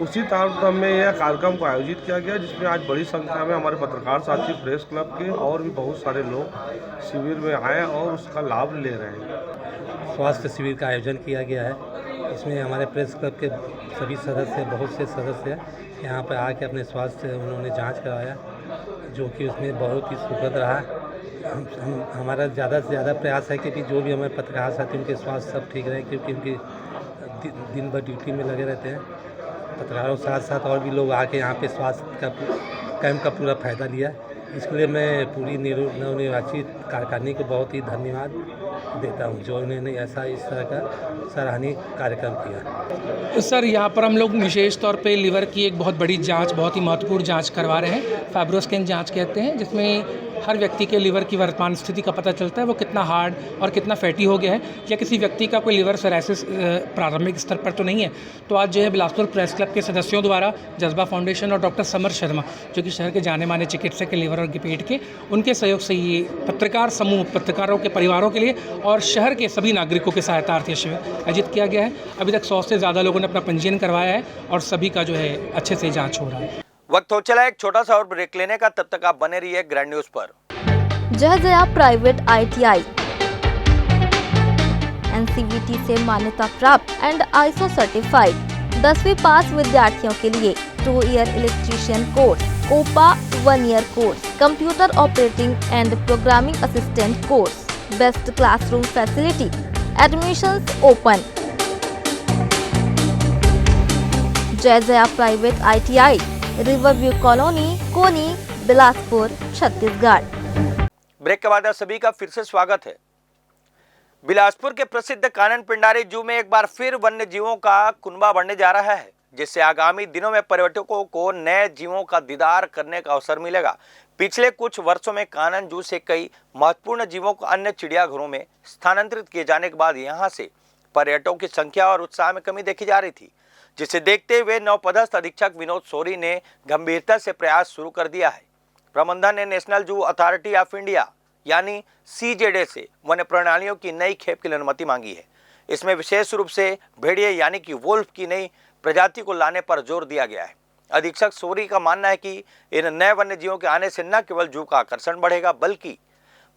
उसी तारतम्य में यह कार्यक्रम को आयोजित किया गया, जिसमें आज बड़ी संख्या में हमारे पत्रकार साथी प्रेस क्लब के और भी बहुत सारे लोग शिविर में आए और उसका लाभ ले रहे हैं। स्वास्थ्य शिविर का आयोजन किया गया है। इसमें हमारे प्रेस क्लब के सभी सदस्य, बहुत से सदस्य यहाँ पर आके अपने स्वास्थ्य उन्होंने जांच कराया, जो कि उसमें बहुत ही सुखद रहा। हमारा ज़्यादा से ज़्यादा प्रयास है कि जो भी हमारे पत्रकार साथी उनके स्वास्थ्य सब ठीक रहे, क्योंकि उनकी दिन भर ड्यूटी में लगे रहते हैं। पत्रकारों के साथ साथ और भी लोग आके यहाँ पे स्वास्थ्य का कैंप का पूरा फ़ायदा लिया। इसके लिए मैं पूरी नवनिर्वाचित कार्यकारिणी को बहुत ही धन्यवाद देता हूँ, जो उन्होंने ऐसा इस तरह का सराहनीय कार्यक्रम किया। सर, यहाँ पर हम लोग विशेष तौर पे लिवर की एक बहुत बड़ी जांच, बहुत ही महत्वपूर्ण जांच करवा रहे हैं। फाइब्रोस्कैन जांच कहते हैं, जिसमें हर व्यक्ति के लिवर की वर्तमान स्थिति का पता चलता है, वो कितना हार्ड और कितना फैटी हो गया है, या किसी व्यक्ति का कोई लिवर सिरोसिस प्रारंभिक स्तर पर तो नहीं है। तो आज जो है बिलासपुर प्रेस क्लब के सदस्यों द्वारा जज्बा फाउंडेशन और डॉक्टर समर शर्मा, जो कि शहर के जाने माने चिकित्सक के लिवर और पेट के, उनके सहयोग से ये पत्रकार समूह, पत्रकारों के परिवारों के लिए और शहर के सभी नागरिकों के सहायतार्थ शिविर आयोजित किया गया है। अभी तक 100 से ज़्यादा लोगों ने अपना पंजीयन करवाया है और सभी का जो है अच्छे से जाँच हो रहा है। वक्त हो चला एक छोटा सा और ब्रेक लेने का, तब तक आप बने रहिए ग्रैंड न्यूज पर। जय जया प्राइवेट ITI NCVT से मान्यता प्राप्त एंड ISO सर्टिफाइड 10वीं पास विद्यार्थियों के लिए 2 year electrician course, COPA 1 year course, computer operating and programming assistant course, best classroom facility, admissions open. Jai Jaya private ITI, Riverview colony, Koni, Bilaspur, Chhattisgarh. Break के बाद आप सभी का फिर से स्वागत है। बिलासपुर के प्रसिद्ध कानन पिंडारी जू में एक बार फिर वन्य जीवों का कुनबा बढ़ने जा रहा है, जिससे आगामी दिनों में पर्यटकों को नए जीवों का दीदार करने का अवसर मिलेगा। पिछले कुछ वर्षों में कानन जू से कई महत्वपूर्ण जीवों को अन्य चिड़ियाघरों में स्थानांतरित किए जाने के बाद यहां से पर्यटकों की संख्या और उत्साह में कमी देखी जा रही थी, जिसे देखते हुए नवपदस्थ अधीक्षक विनोद सोरी ने गंभीरता से प्रयास शुरू कर दिया है। प्रबंधन ने national zoo authority of India यानी CZA से वन्य प्रणालियों की नई खेप के लिए अनुमति मांगी है। इसमें विशेष रूप से भेड़िए यानी कि वोल्फ की नई प्रजाति को लाने पर जोर दिया गया है। अधीक्षक सोरी का मानना है कि इन नए वन्य जीवों के आने से न केवल जू का आकर्षण बढ़ेगा, बल्कि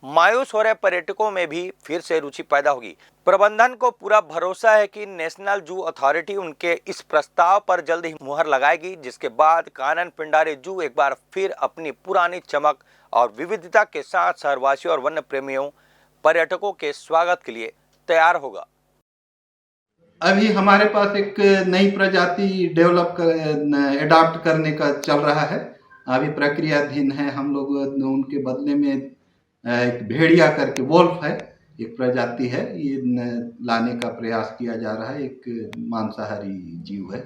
मायूस हो रहे पर्यटकों में भी फिर से रुचि पैदा होगी। प्रबंधन को पूरा भरोसा है कि नेशनल जू अथॉरिटी उनके इस प्रस्ताव पर जल्द ही मुहर लगाएगी, जिसके बाद कानन पिंडारी जू एक बार फिर अपनी पुरानी चमक और विविधता के साथ शहरवासियों और वन्य प्रेमियों पर्यटकों के स्वागत के लिए तैयार होगा। अभी हमारे पास एक नई प्रजाति एडॉप्ट करने का चल रहा है, अभी प्रक्रियाधीन है। हम लोग उनके बदले में एक भेड़िया करके वोल्फ है, एक प्रजाति है, ये लाने का प्रयास किया जा रहा है। एक मांसाहारी जीव है,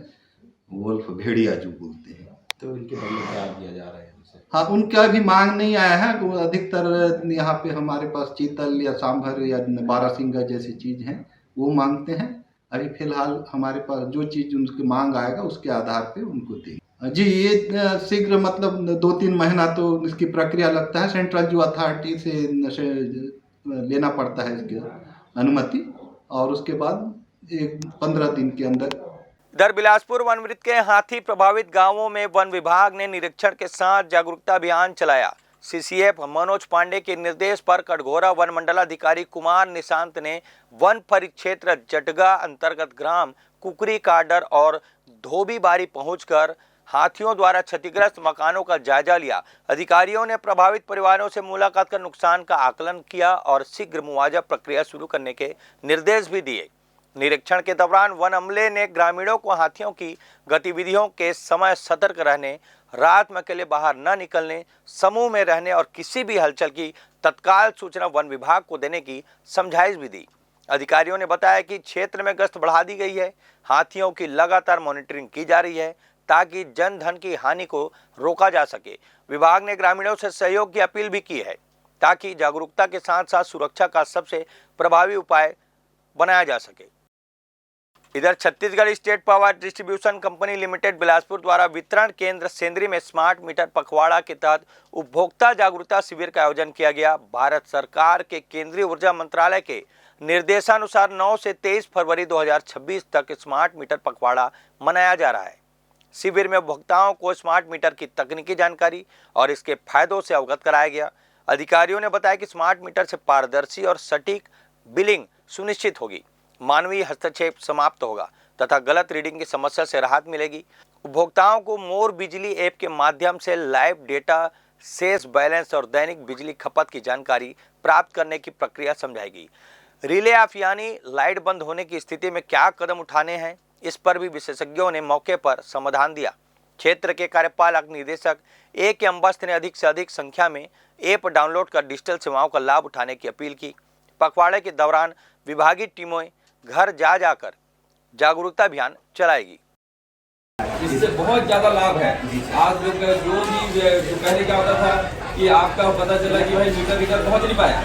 वोल्फ भेड़िया जो बोलते हैं। तो इनके बदले क्या दिया जा रहा है? हाँ, उनका भी मांग नहीं आया है। अधिकतर यहाँ पे हमारे पास चीतल या सांभर या बारहसिंगा जैसी चीज हैं वो मांगते हैं। अभी फिलहाल हमारे पास जो चीज उनकी मांग आएगा उसके आधार पे उनको देंगे। जी, ये शीघ्र मतलब 2-3 महीना तो इसकी प्रक्रिया लगता है। सेंट्रल जू अथॉरिटी से लेना पड़ता है इसकी अनुमति, और उसके बाद 15 दिन के अंदर। इधर बिलासपुर वनवृत्त के हाथी प्रभावित गांवों में वन विभाग ने निरीक्षण के साथ जागरूकता अभियान चलाया। सीसीएफ मनोज पांडे के निर्देश पर कटघोरा वन मंडलाधिकारी कुमार निशांत ने वन परिक्षेत्र जटगा अंतर्गत ग्राम कुकरी काडर और धोबीबारी पहुंचकर हाथियों द्वारा क्षतिग्रस्त मकानों का जायजा लिया। अधिकारियों ने प्रभावित परिवारों से मुलाकात कर नुकसान का आकलन किया और शीघ्र मुआवजा प्रक्रिया शुरू करने के निर्देश भी दिए। निरीक्षण के दौरान वन अमले ने ग्रामीणों को हाथियों की गतिविधियों के समय सतर्क रहने, रात में अकेले बाहर न निकलने, समूह में रहने और किसी भी हलचल की तत्काल सूचना वन विभाग को देने की समझाइश भी दी। अधिकारियों ने बताया कि क्षेत्र में गश्त बढ़ा दी गई है, हाथियों की लगातार मॉनिटरिंग की जा रही है ताकि जन धन की हानि को रोका जा सके। विभाग ने ग्रामीणों से सहयोग की अपील भी की है ताकि जागरूकता के साथ साथ सुरक्षा का सबसे प्रभावी उपाय बनाया जा सके। इधर Chhattisgarh state power distribution company limited Bilaspur द्वारा वितरण केंद्र सेंद्री में स्मार्ट मीटर पखवाड़ा के तहत उपभोक्ता जागरूकता शिविर का आयोजन किया गया। भारत सरकार के केंद्रीय ऊर्जा मंत्रालय के निर्देशानुसार 9 से 23 फरवरी 2026 तक स्मार्ट मीटर पखवाड़ा मनाया जा रहा है। शिविर में उपभोक्ताओं को स्मार्ट मीटर की तकनीकी जानकारी और इसके फायदों से अवगत कराया गया। अधिकारियों ने बताया कि स्मार्ट मीटर से पारदर्शी और सटीक बिलिंग सुनिश्चित होगी, मानवीय हस्तक्षेप समाप्त होगा तथा गलत रीडिंग की समस्या से राहत मिलेगी। उपभोक्ताओं को मोर बिजली ऐप के माध्यम से लाइव डेटा, शेष बैलेंस और दैनिक बिजली खपत की जानकारी प्राप्त करने की प्रक्रिया समझाएगी। रिले ऑफ यानी लाइट बंद होने की स्थिति में क्या कदम उठाने हैं, इस पर भी विशेषज्ञों ने मौके पर समाधान दिया। क्षेत्र के कार्यपालक निदेशक A.K. अम्बस्त ने अधिक से अधिक संख्या में ऐप डाउनलोड कर डिजिटल सेवाओं का लाभ उठाने की अपील की। पखवाड़े के दौरान विभागीय टीमें घर जा जाकर जागरूकता अभियान चलाएगी। इससे बहुत ज़्यादा लाभ है। आज जो पहले क्या होता था कि आपका पता चला कि भाई मीटर पहुंच नहीं पाया,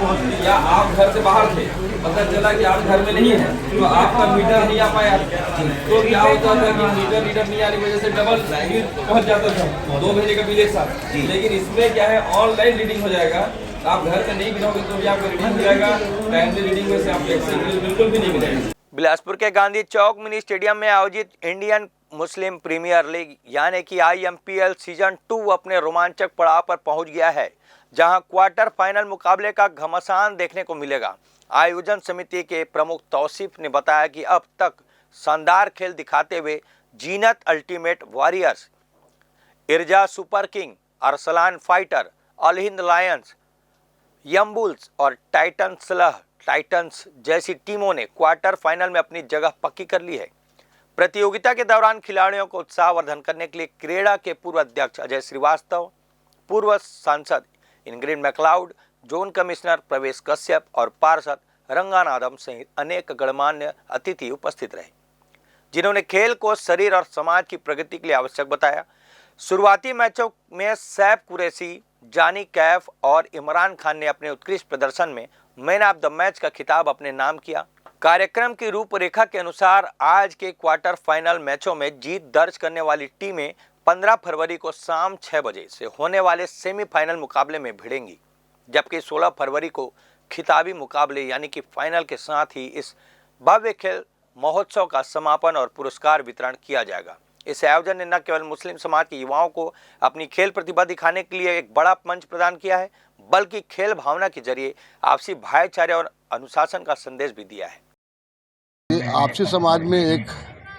या आप घर से बाहर थे, पता चला कि आप घर में नहीं है तो आपका मीटर नहीं आ पाया, तो क्या होता था कि मीटर नहीं आने की वजह से डबल बिल पहुंच जाता था, 2 महीने का बिल एक साथ। लेकिन इसमें क्या है, ऑनलाइन रीडिंग हो जाएगा। आप घर से नहीं गिरोगे तो भी आपका रीडिंग हो जाएगा। टाइमली रीडिंग में से आप बिल्कुल भी नहीं मिलेगा। बिलासपुर के गांधी चौक मिनी स्टेडियम में आयोजित इंडियन मुस्लिम प्रीमियर लीग यानी कि IMPL सीजन 2 अपने रोमांचक पड़ाव पर पहुंच गया है, जहां क्वार्टर फाइनल मुकाबले का घमासान देखने को मिलेगा। आयोजन समिति के प्रमुख तौसीफ ने बताया कि अब तक शानदार खेल दिखाते हुए Zeenat ultimate warriors, Irza super king, Arsalan fighter, all Hind lions, यम्बुल्स और टाइटंस जैसी टीमों ने क्वार्टर फाइनल में अपनी जगह पक्की कर ली है। प्रतियोगिता के दौरान खिलाड़ियों को उत्साहवर्धन करने के लिए क्रीड़ा के पूर्व अध्यक्ष अजय श्रीवास्तव, पूर्व सांसद इंग्रिड मैक्लाउड, जोन कमिश्नर प्रवेश कश्यप और पार्षद रंगानादम सहित अनेक गणमान्य अतिथि उपस्थित रहे, जिन्होंने खेल को शरीर और समाज की प्रगति के लिए आवश्यक बताया। शुरुआती मैचों में सैफ कुरैशी, जानी कैफ और इमरान खान ने अपने उत्कृष्ट प्रदर्शन में मैन ऑफ द मैच का खिताब अपने नाम किया। कार्यक्रम की रूपरेखा के अनुसार आज के क्वार्टर फाइनल मैचों में जीत दर्ज करने वाली टीमें 15 फरवरी को शाम 6 बजे से होने वाले सेमीफाइनल मुकाबले में भिड़ेंगी, जबकि 16 फरवरी को खिताबी मुकाबले यानी कि फाइनल के साथ ही इस भव्य खेल महोत्सव का समापन और पुरस्कार वितरण किया जाएगा। इस आयोजन ने न केवल मुस्लिम समाज के युवाओं को अपनी खेल प्रतिभा दिखाने के लिए एक बड़ा मंच प्रदान किया है, बल्कि खेल भावना के जरिए आपसी भाईचारे और अनुशासन का संदेश भी दिया है। आपसी समाज में एक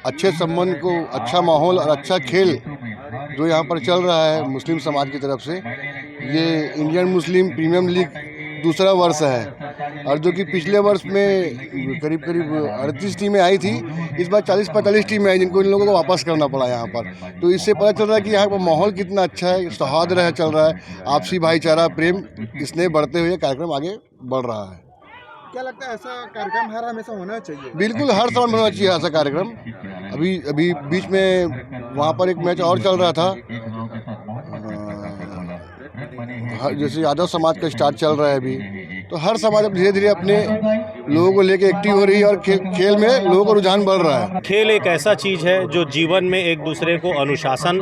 अच्छे संबंध को, अच्छा माहौल और अच्छा खेल जो यहाँ पर चल रहा है मुस्लिम समाज की तरफ से, ये इंडियन मुस्लिम प्रीमियम लीग दूसरा वर्ष है और जो कि पिछले वर्ष में करीब 38 टीमें आई थी, इस बार 40-45 टीमें आई जिनको इन लोगों को वापस करना पड़ा यहाँ पर। तो इससे पता चल रहा है कि यहाँ पर माहौल कितना अच्छा है, सौहार्द चल रहा है, आपसी भाईचारा प्रेम स्नेह बढ़ते हुए कार्यक्रम आगे बढ़ रहा है। क्या लगता है ऐसा कार्यक्रम हर हमेशा होना चाहिए? बिल्कुल, हर समय होना चाहिए ऐसा कार्यक्रम। अभी बीच में वहाँ पर एक मैच और चल रहा था, जैसे यादव समाज का स्टार्ट चल रहा है अभी, तो हर समाज अब धीरे धीरे अपने लोगों को लेके एक्टिव हो रही है और खेल में लोगों का रुझान बढ़ रहा है। खेल एक ऐसा चीज़ है जो जीवन में एक दूसरे को अनुशासन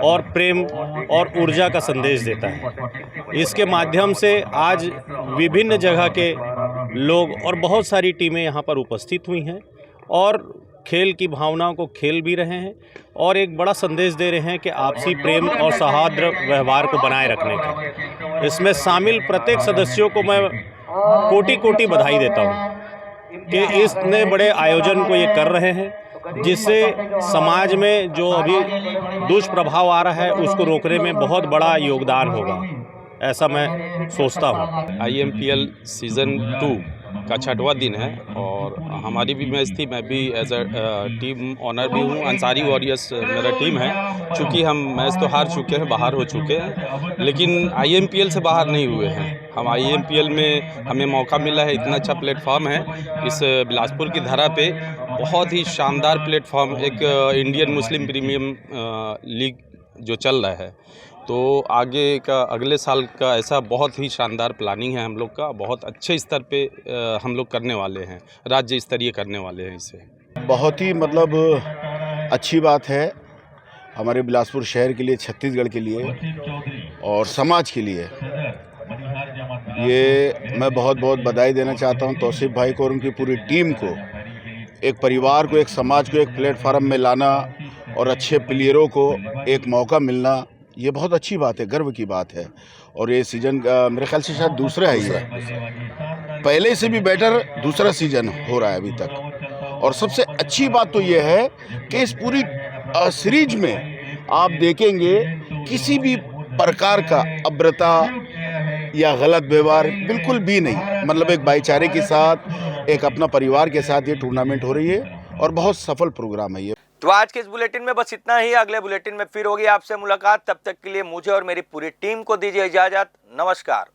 और प्रेम और ऊर्जा का संदेश देता है। इसके माध्यम से आज विभिन्न जगह के लोग और बहुत सारी टीमें यहाँ पर उपस्थित हुई हैं और खेल की भावनाओं को खेल भी रहे हैं और एक बड़ा संदेश दे रहे हैं कि आपसी प्रेम और सौहार्द व्यवहार को बनाए रखने का। इसमें शामिल प्रत्येक सदस्यों को मैं कोटि बधाई देता हूँ कि इतने बड़े आयोजन को ये कर रहे हैं, जिससे समाज में जो अभी दुष्प्रभाव आ रहा है उसको रोकने में बहुत बड़ा योगदान होगा, ऐसा मैं सोचता हूँ। IMPL सीज़न 2 का 6वां दिन है और हमारी भी मैच थी। मैं भी एज अ टीम ऑनर भी हूँ। अंसारी वॉरियर्स मेरा टीम है। चूँकि हम मैच तो हार चुके हैं, बाहर हो चुके हैं, लेकिन IMPL से बाहर नहीं हुए हैं। हम IMPL में हमें मौका मिला है। इतना अच्छा प्लेटफॉर्म है इस बिलासपुर की धरा पे, बहुत ही शानदार प्लेटफॉर्म, एक इंडियन मुस्लिम प्रीमियम लीग जो चल रहा है। तो आगे का अगले साल का ऐसा बहुत ही शानदार प्लानिंग है हम लोग का, बहुत अच्छे स्तर पे हम लोग करने वाले हैं, राज्य स्तरीय करने वाले हैं इसे। बहुत ही मतलब अच्छी बात है हमारे बिलासपुर शहर के लिए, छत्तीसगढ़ के लिए और समाज के लिए। ये मैं बहुत बहुत बधाई देना चाहता हूँ तौसीफ भाई को और उनकी पूरी टीम को। एक परिवार को, एक समाज को एक प्लेटफार्म में लाना और अच्छे प्लेयरों को एक मौका मिलना, ये बहुत अच्छी बात है, गर्व की बात है। और ये सीज़न मेरे ख्याल से शायद दूसरा है, ये पहले से भी बेटर दूसरा सीज़न हो रहा है अभी तक। और सबसे अच्छी बात तो ये है कि इस पूरी सीरीज में आप देखेंगे किसी भी प्रकार का अभद्रता या गलत व्यवहार बिल्कुल भी नहीं, मतलब एक भाईचारे के साथ, एक अपना परिवार के साथ ये टूर्नामेंट हो रही है और बहुत सफल प्रोग्राम है ये। तो आज के इस बुलेटिन में बस इतना ही। अगले बुलेटिन में फिर होगी आपसे मुलाकात। तब तक के लिए मुझे और मेरी पूरी टीम को दीजिए इजाजत। नमस्कार।